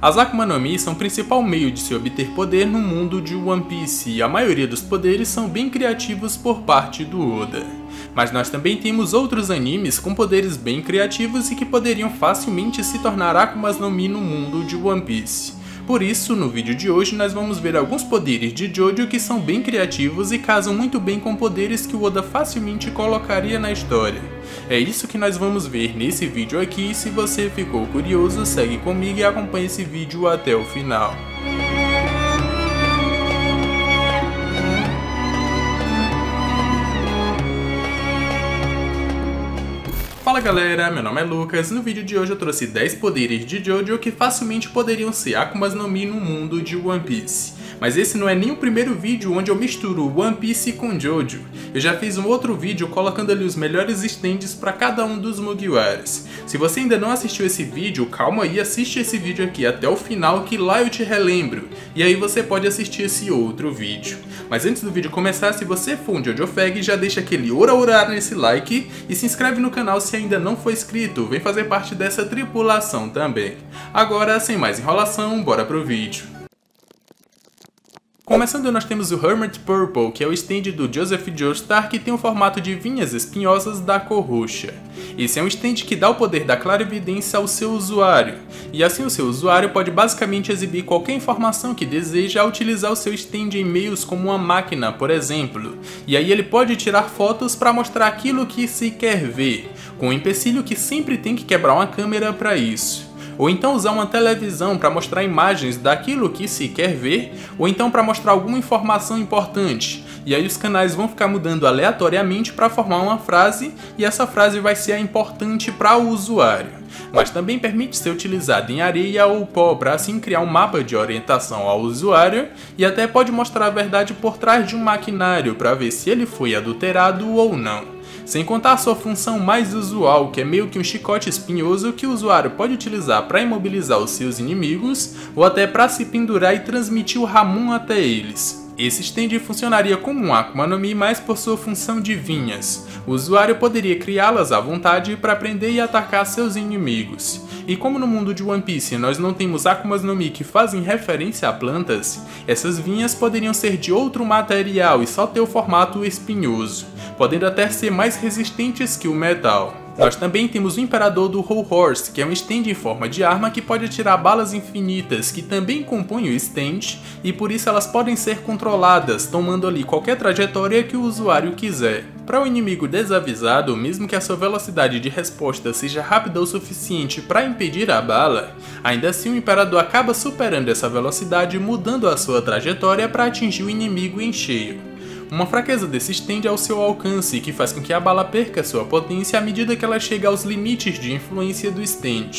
As Akuma no Mi são o principal meio de se obter poder no mundo de One Piece, e a maioria dos poderes são bem criativos por parte do Oda. Mas nós também temos outros animes com poderes bem criativos e que poderiam facilmente se tornar Akumas no Mi no mundo de One Piece. Por isso, no vídeo de hoje nós vamos ver alguns poderes de Jojo que são bem criativos e casam muito bem com poderes que o Oda facilmente colocaria na história. É isso que nós vamos ver nesse vídeo aqui, e se você ficou curioso, segue comigo e acompanhe esse vídeo até o final. Fala galera, meu nome é Lucas. No vídeo de hoje eu trouxe 10 poderes de Jojo que facilmente poderiam ser Akumas no Mi no mundo de One Piece. Mas esse não é nem o primeiro vídeo onde eu misturo One Piece com Jojo. Eu já fiz um outro vídeo colocando ali os melhores stands para cada um dos Mugiwaras. Se você ainda não assistiu esse vídeo, calma aí, assiste esse vídeo aqui até o final que lá eu te relembro. E aí você pode assistir esse outro vídeo. Mas antes do vídeo começar, se você for um Jojo Fag, já deixa aquele ora nesse like e se inscreve no canal se ainda não for inscrito, vem fazer parte dessa tripulação também. Agora, sem mais enrolação, bora pro vídeo. Começando, nós temos o Hermit Purple, que é o stand do Joseph Joestar, que tem o formato de vinhas espinhosas da cor roxa. Esse é um stand que dá o poder da clarividência ao seu usuário, e assim o seu usuário pode basicamente exibir qualquer informação que deseja ao utilizar o seu stand em meios como uma máquina, por exemplo, e aí ele pode tirar fotos para mostrar aquilo que se quer ver, com o empecilho que sempre tem que quebrar uma câmera para isso. Ou então usar uma televisão para mostrar imagens daquilo que se quer ver, ou então para mostrar alguma informação importante. E aí os canais vão ficar mudando aleatoriamente para formar uma frase, e essa frase vai ser a importante para o usuário. Mas também permite ser utilizado em areia ou pó para assim criar um mapa de orientação ao usuário, e até pode mostrar a verdade por trás de um maquinário para ver se ele foi adulterado ou não. Sem contar a sua função mais usual, que é meio que um chicote espinhoso que o usuário pode utilizar para imobilizar os seus inimigos, ou até para se pendurar e transmitir o Ramon até eles. Esse stand funcionaria como um Akuma no Mi, mas por sua função de vinhas. O usuário poderia criá-las à vontade para prender e atacar seus inimigos. E como no mundo de One Piece nós não temos Akumas no Mi que fazem referência a plantas, essas vinhas poderiam ser de outro material e só ter o formato espinhoso, podendo até ser mais resistentes que o metal. Nós também temos o Imperador do Whole Horse, que é um stand em forma de arma que pode atirar balas infinitas, que também compõem o stand, e por isso elas podem ser controladas, tomando ali qualquer trajetória que o usuário quiser. Para o inimigo desavisado, mesmo que a sua velocidade de resposta seja rápida o suficiente para impedir a bala, ainda assim o Imperador acaba superando essa velocidade, mudando a sua trajetória para atingir o inimigo em cheio. Uma fraqueza desse stand é o seu alcance, que faz com que a bala perca sua potência à medida que ela chega aos limites de influência do stand.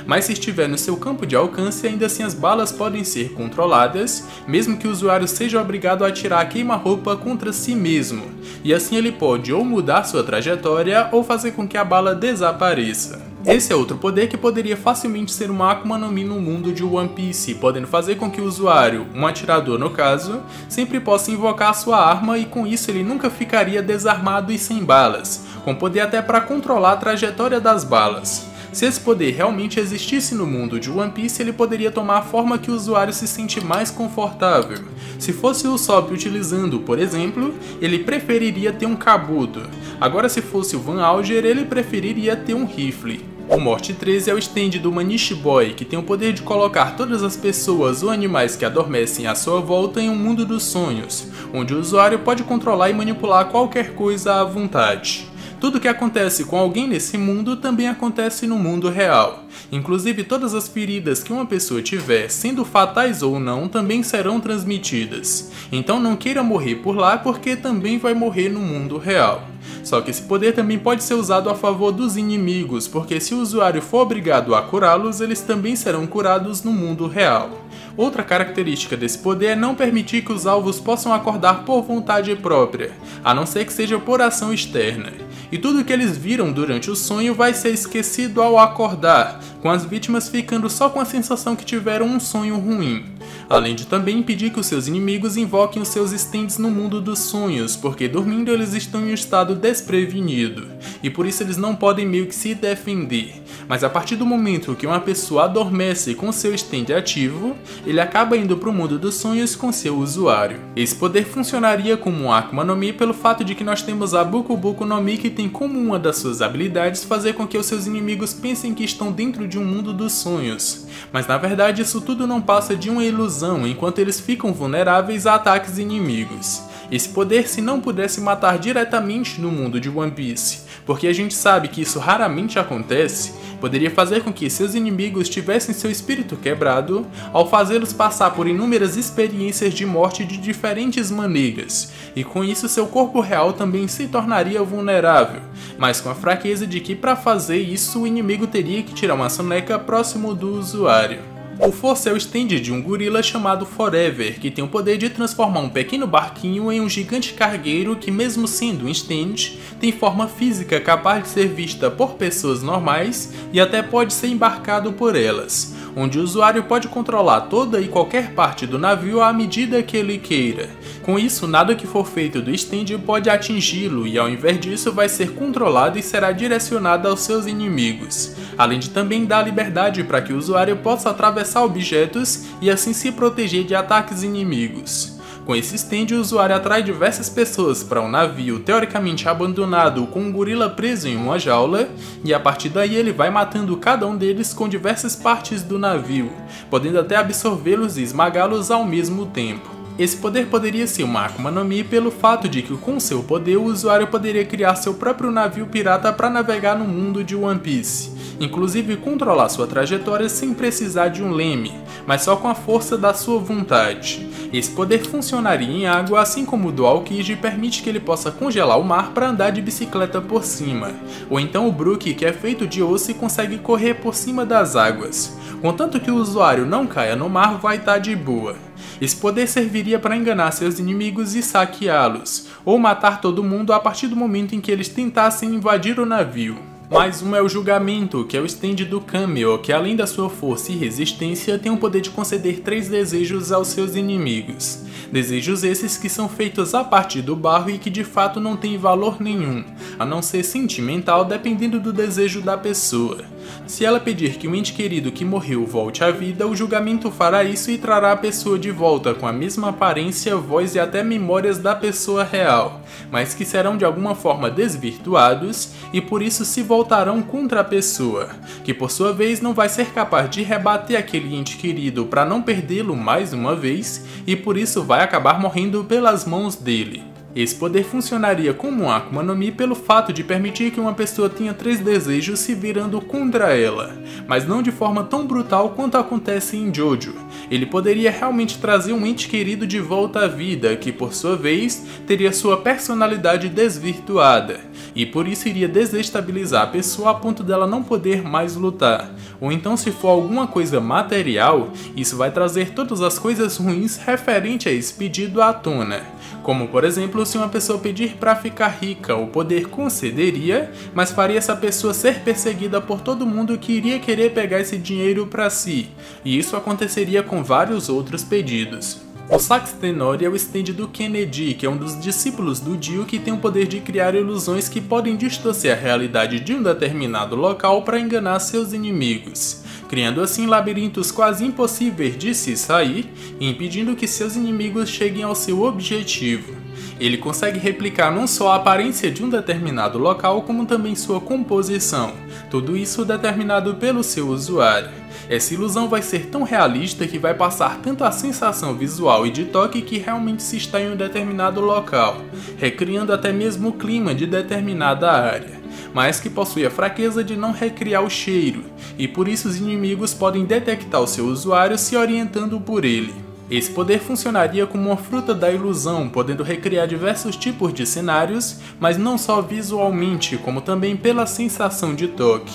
Mas se estiver no seu campo de alcance, ainda assim as balas podem ser controladas, mesmo que o usuário seja obrigado a atirar a queima-roupa contra si mesmo, e assim ele pode ou mudar sua trajetória ou fazer com que a bala desapareça. Esse é outro poder que poderia facilmente ser uma Akuma no Mi no mundo de One Piece, podendo fazer com que o usuário, um atirador no caso, sempre possa invocar a sua arma e com isso ele nunca ficaria desarmado e sem balas, com poder até para controlar a trajetória das balas. Se esse poder realmente existisse no mundo de One Piece, ele poderia tomar a forma que o usuário se sente mais confortável. Se fosse o Usopp utilizando, por exemplo, ele preferiria ter um Kabuto. Agora se fosse o Van Alger, ele preferiria ter um rifle. O Morte 13 é o stand do Manish Boy, que tem o poder de colocar todas as pessoas ou animais que adormecem à sua volta em um mundo dos sonhos, onde o usuário pode controlar e manipular qualquer coisa à vontade. Tudo que acontece com alguém nesse mundo também acontece no mundo real. Inclusive todas as feridas que uma pessoa tiver, sendo fatais ou não, também serão transmitidas. Então não queira morrer por lá porque também vai morrer no mundo real. Só que esse poder também pode ser usado a favor dos inimigos, porque se o usuário for obrigado a curá-los, eles também serão curados no mundo real. Outra característica desse poder é não permitir que os alvos possam acordar por vontade própria, a não ser que seja por ação externa. E tudo que eles viram durante o sonho vai ser esquecido ao acordar, com as vítimas ficando só com a sensação que tiveram um sonho ruim. Além de também impedir que os seus inimigos invoquem os seus stands no mundo dos sonhos, porque dormindo eles estão em um estado desprevenido, e por isso eles não podem meio que se defender. Mas a partir do momento que uma pessoa adormece com seu stand ativo, ele acaba indo para o mundo dos sonhos com seu usuário. Esse poder funcionaria como um Akuma no Mi pelo fato de que nós temos a Buku Buku no Mi, que tem como uma das suas habilidades fazer com que os seus inimigos pensem que estão dentro de um mundo dos sonhos. Mas na verdade isso tudo não passa de uma ilusão, enquanto eles ficam vulneráveis a ataques inimigos. Esse poder, se não pudesse matar diretamente no mundo de One Piece, porque a gente sabe que isso raramente acontece, poderia fazer com que seus inimigos tivessem seu espírito quebrado ao fazê-los passar por inúmeras experiências de morte de diferentes maneiras, e com isso seu corpo real também se tornaria vulnerável, mas com a fraqueza de que para fazer isso o inimigo teria que tirar uma soneca próximo do usuário. O Force é o stand de um gorila chamado Forever, que tem o poder de transformar um pequeno barquinho em um gigante cargueiro que, mesmo sendo um stand, tem forma física capaz de ser vista por pessoas normais e até pode ser embarcado por elas, onde o usuário pode controlar toda e qualquer parte do navio à medida que ele queira. Com isso, nada que for feito do stand pode atingi-lo e, ao invés disso, vai ser controlado e será direcionado aos seus inimigos, além de também dar liberdade para que o usuário possa atravessar objetos e assim se proteger de ataques inimigos. Com esse stand, o usuário atrai diversas pessoas para um navio teoricamente abandonado com um gorila preso em uma jaula, e a partir daí ele vai matando cada um deles com diversas partes do navio, podendo até absorvê-los e esmagá-los ao mesmo tempo. Esse poder poderia ser uma Akuma no Mi pelo fato de que com seu poder o usuário poderia criar seu próprio navio pirata para navegar no mundo de One Piece, inclusive controlar sua trajetória sem precisar de um leme, mas só com a força da sua vontade. Esse poder funcionaria em água, assim como o do Aokiji permite que ele possa congelar o mar para andar de bicicleta por cima, ou então o Brook, que é feito de osso e consegue correr por cima das águas. Contanto que o usuário não caia no mar, vai estar de boa. Esse poder serviria para enganar seus inimigos e saqueá-los, ou matar todo mundo a partir do momento em que eles tentassem invadir o navio. Mais um é o Julgamento, que é o stand do Camel, que além da sua força e resistência, tem o poder de conceder 3 desejos aos seus inimigos. Desejos esses que são feitos a partir do barro e que de fato não têm valor nenhum, a não ser sentimental, dependendo do desejo da pessoa. Se ela pedir que um ente querido que morreu volte à vida, o julgamento fará isso e trará a pessoa de volta com a mesma aparência, voz e até memórias da pessoa real, mas que serão de alguma forma desvirtuados e por isso se voltarão contra a pessoa, que por sua vez não vai ser capaz de rebater aquele ente querido para não perdê-lo mais uma vez e por isso vai acabar morrendo pelas mãos dele. Esse poder funcionaria como um Akuma no Mi pelo fato de permitir que uma pessoa tenha 3 desejos se virando contra ela, mas não de forma tão brutal quanto acontece em Jojo. Ele poderia realmente trazer um ente querido de volta à vida, que por sua vez teria sua personalidade desvirtuada, e por isso iria desestabilizar a pessoa a ponto dela não poder mais lutar. Ou então, se for alguma coisa material, isso vai trazer todas as coisas ruins referente a esse pedido à tona. Como por exemplo, se uma pessoa pedir para ficar rica, o poder concederia, mas faria essa pessoa ser perseguida por todo mundo que iria querer pegar esse dinheiro para si, e isso aconteceria com vários outros pedidos. O Sax Tenori é o stand do Kennedy, que é um dos discípulos do Dio que tem o poder de criar ilusões que podem distorcer a realidade de um determinado local para enganar seus inimigos, criando assim labirintos quase impossíveis de se sair e impedindo que seus inimigos cheguem ao seu objetivo. Ele consegue replicar não só a aparência de um determinado local, como também sua composição, tudo isso determinado pelo seu usuário. Essa ilusão vai ser tão realista que vai passar tanto a sensação visual e de toque que realmente se está em um determinado local, recriando até mesmo o clima de determinada área, mas que possui a fraqueza de não recriar o cheiro, e por isso os inimigos podem detectar o seu usuário se orientando por ele. Esse poder funcionaria como uma fruta da ilusão, podendo recriar diversos tipos de cenários, mas não só visualmente, como também pela sensação de toque,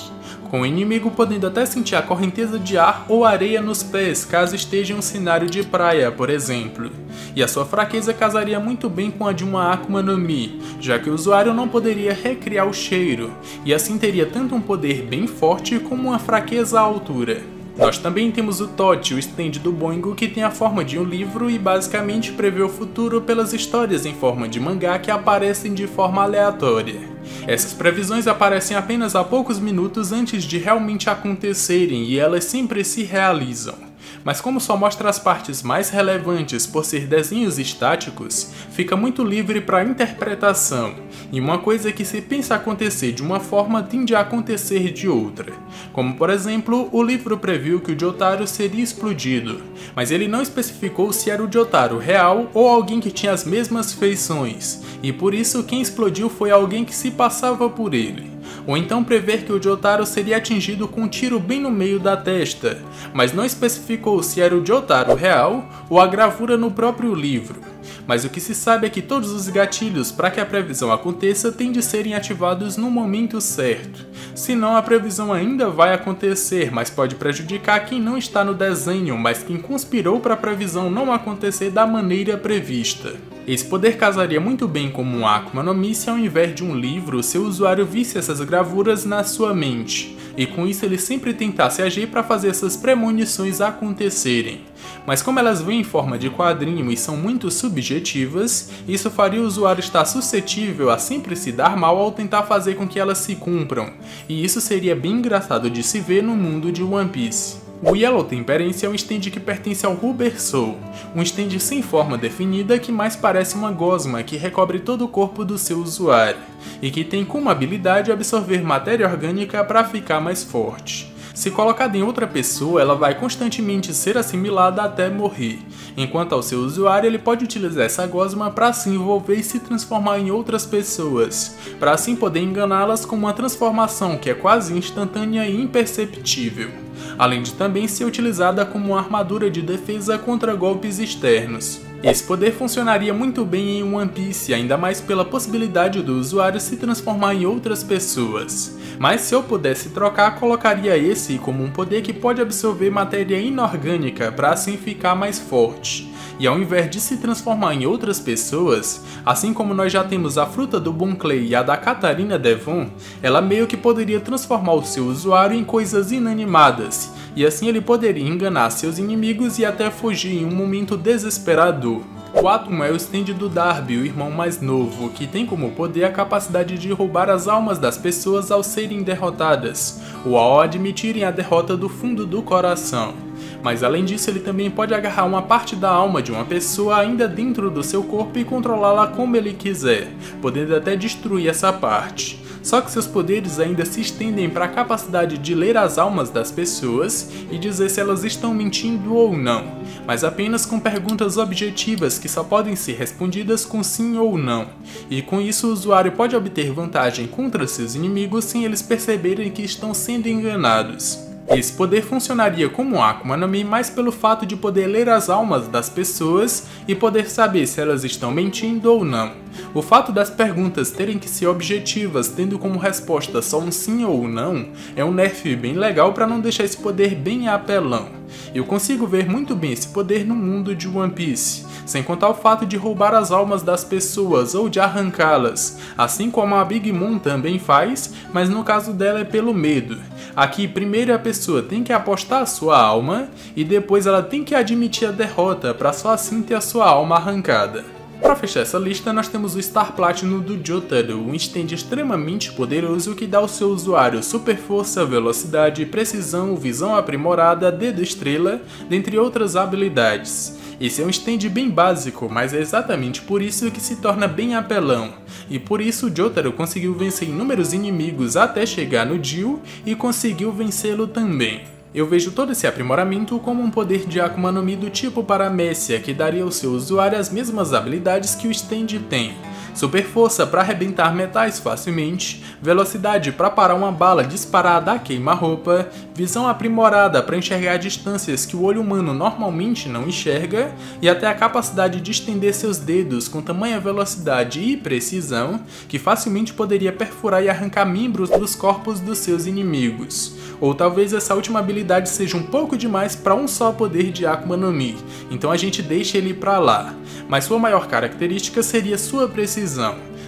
com o inimigo podendo até sentir a correnteza de ar ou areia nos pés, caso esteja em um cenário de praia, por exemplo. E a sua fraqueza casaria muito bem com a de uma Akuma no Mi, já que o usuário não poderia recriar o cheiro, e assim teria tanto um poder bem forte como uma fraqueza à altura. Nós também temos o TOT, o stand do Boingo, que tem a forma de um livro e basicamente prevê o futuro pelas histórias em forma de mangá que aparecem de forma aleatória. Essas previsões aparecem apenas a poucos minutos antes de realmente acontecerem e elas sempre se realizam. Mas como só mostra as partes mais relevantes por ser desenhos estáticos, fica muito livre para interpretação, e uma coisa que se pensa acontecer de uma forma tende a acontecer de outra. Como por exemplo, o livro previu que o Jotaro seria explodido, mas ele não especificou se era o Jotaro real ou alguém que tinha as mesmas feições, e por isso quem explodiu foi alguém que se passava por ele. Ou então prever que o Jotaro seria atingido com um tiro bem no meio da testa, mas não especificou se era o Jotaro real ou a gravura no próprio livro. Mas o que se sabe é que todos os gatilhos para que a previsão aconteça têm de serem ativados no momento certo. Senão a previsão ainda vai acontecer, mas pode prejudicar quem não está no desenho, mas quem conspirou para a previsão não acontecer da maneira prevista. Esse poder casaria muito bem como um Akuma no Mi se ao invés de um livro, seu usuário visse essas gravuras na sua mente, e com isso ele sempre tentasse agir para fazer essas premonições acontecerem. Mas como elas vêm em forma de quadrinho e são muito subjetivas, isso faria o usuário estar suscetível a sempre se dar mal ao tentar fazer com que elas se cumpram, e isso seria bem engraçado de se ver no mundo de One Piece. O Yellow Temperance é um stand que pertence ao Rubber Soul, um stand sem forma definida que mais parece uma gosma que recobre todo o corpo do seu usuário, e que tem como habilidade absorver matéria orgânica para ficar mais forte. Se colocada em outra pessoa, ela vai constantemente ser assimilada até morrer, enquanto ao seu usuário ele pode utilizar essa gosma para se envolver e se transformar em outras pessoas, para assim poder enganá-las com uma transformação que é quase instantânea e imperceptível, além de também ser utilizada como uma armadura de defesa contra golpes externos. Esse poder funcionaria muito bem em One Piece, ainda mais pela possibilidade do usuário se transformar em outras pessoas. Mas se eu pudesse trocar, colocaria esse como um poder que pode absorver matéria inorgânica para assim ficar mais forte. E ao invés de se transformar em outras pessoas, assim como nós já temos a fruta do Bon Clay e a da Catarina Devon, ela meio que poderia transformar o seu usuário em coisas inanimadas, e assim ele poderia enganar seus inimigos e até fugir em um momento desesperador. O Atom é o stand do Darby, o irmão mais novo, que tem como poder a capacidade de roubar as almas das pessoas ao serem derrotadas, ou ao admitirem a derrota do fundo do coração. Mas além disso, ele também pode agarrar uma parte da alma de uma pessoa ainda dentro do seu corpo e controlá-la como ele quiser, podendo até destruir essa parte. Só que seus poderes ainda se estendem para a capacidade de ler as almas das pessoas e dizer se elas estão mentindo ou não, mas apenas com perguntas objetivas que só podem ser respondidas com sim ou não, e com isso o usuário pode obter vantagem contra seus inimigos sem eles perceberem que estão sendo enganados. Esse poder funcionaria como Akuma no Mi mais pelo fato de poder ler as almas das pessoas e poder saber se elas estão mentindo ou não. O fato das perguntas terem que ser objetivas, tendo como resposta só um sim ou um não, é um nerf bem legal para não deixar esse poder bem apelão. Eu consigo ver muito bem esse poder no mundo de One Piece, sem contar o fato de roubar as almas das pessoas ou de arrancá-las, assim como a Big Mom também faz, mas no caso dela é pelo medo. Aqui primeiro a pessoa tem que apostar a sua alma e depois ela tem que admitir a derrota para só assim ter a sua alma arrancada. Para fechar essa lista, nós temos o Star Platinum do Jotaro, um stand extremamente poderoso que dá ao seu usuário super força, velocidade, precisão, visão aprimorada, dedo estrela, dentre outras habilidades. Esse é um stand bem básico, mas é exatamente por isso que se torna bem apelão, e por isso o Jotaro conseguiu vencer inúmeros inimigos até chegar no Dio e conseguiu vencê-lo também. Eu vejo todo esse aprimoramento como um poder de Akuma no Mi do tipo Paramécia, que daria ao seu usuário as mesmas habilidades que o stand tem. Super força para arrebentar metais facilmente, velocidade para parar uma bala disparada a queima-roupa, visão aprimorada para enxergar distâncias que o olho humano normalmente não enxerga, e até a capacidade de estender seus dedos com tamanha velocidade e precisão que facilmente poderia perfurar e arrancar membros dos corpos dos seus inimigos. Ou talvez essa última habilidade seja um pouco demais para um só poder de Akuma no Mi, então a gente deixa ele pra lá. Mas sua maior característica seria sua precisão.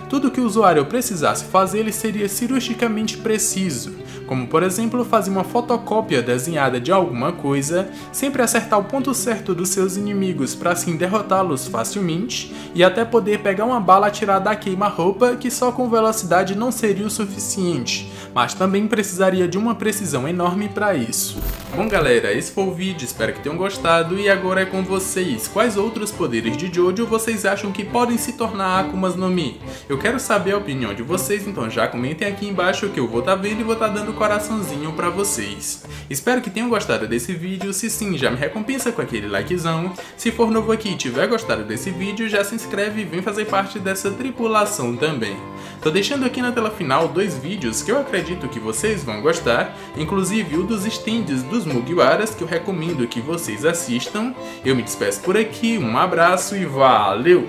Tudo que o usuário precisasse fazer ele seria cirurgicamente preciso, como por exemplo fazer uma fotocópia desenhada de alguma coisa, sempre acertar o ponto certo dos seus inimigos para assim derrotá-los facilmente, e até poder pegar uma bala atirada da queima-roupa que só com velocidade não seria o suficiente, mas também precisaria de uma precisão enorme para isso. Bom galera, esse foi o vídeo, espero que tenham gostado e agora é com vocês. Quais outros poderes de Jojo vocês acham que podem se tornar Akumas no Mi? Eu quero saber a opinião de vocês, então já comentem aqui embaixo que eu vou estar vendo e vou estar dando coraçãozinho pra vocês. Espero que tenham gostado desse vídeo, se sim, já me recompensa com aquele likezão. Se for novo aqui e tiver gostado desse vídeo, já se inscreve e vem fazer parte dessa tripulação também. Tô deixando aqui na tela final 2 vídeos que eu acredito que vocês vão gostar, inclusive o dos stands dos Mugiwaras, que eu recomendo que vocês assistam. Eu me despeço por aqui, um abraço e valeu!